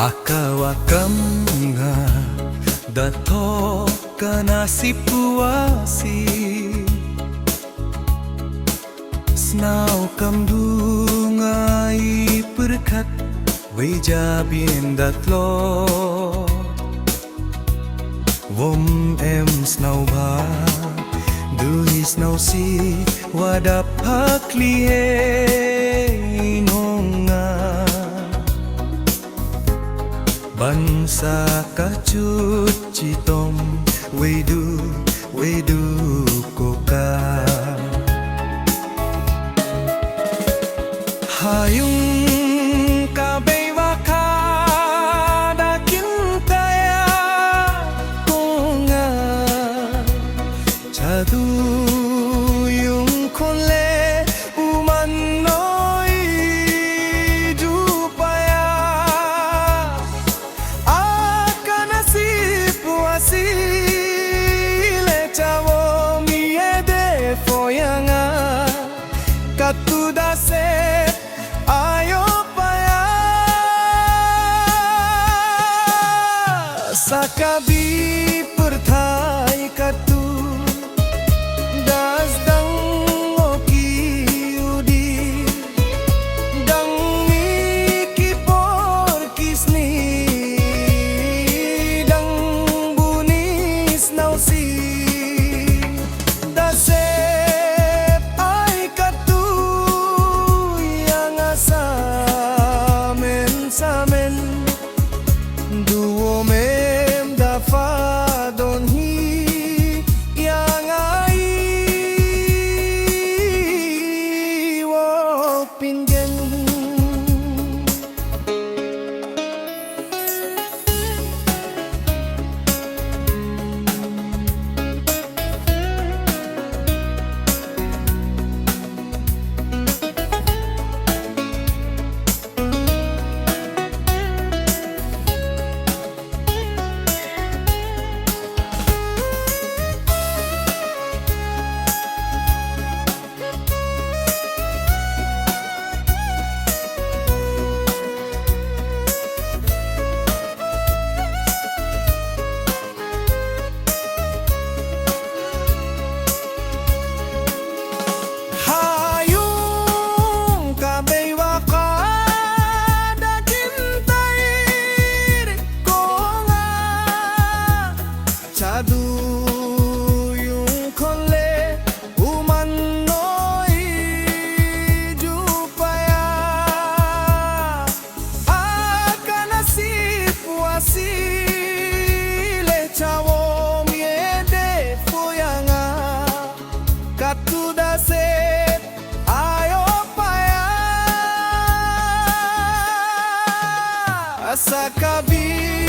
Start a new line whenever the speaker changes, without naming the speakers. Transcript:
Akawakamnga dato kanasipuasi Snau kamdungai perkat Wejabin datlo Wom em snau ba Duhi snau si wadap haklie nonga Bansa kacut citom Wedu koka Hayung kabay waka dakin kaya konga Chadu yung konle umanoy jupaya Akanasipuasi le chawo miede foyanga katudase Sakabi perthai katu das dang oki udi dang miki por kisni dang bunis nausi dasep ai katu yang asamen samen duo me fa don hi yang ai wo pingen yung konle umanoy jupaya Akanasipuasi le chawo miede foyanga katudase ayopaya Asakabi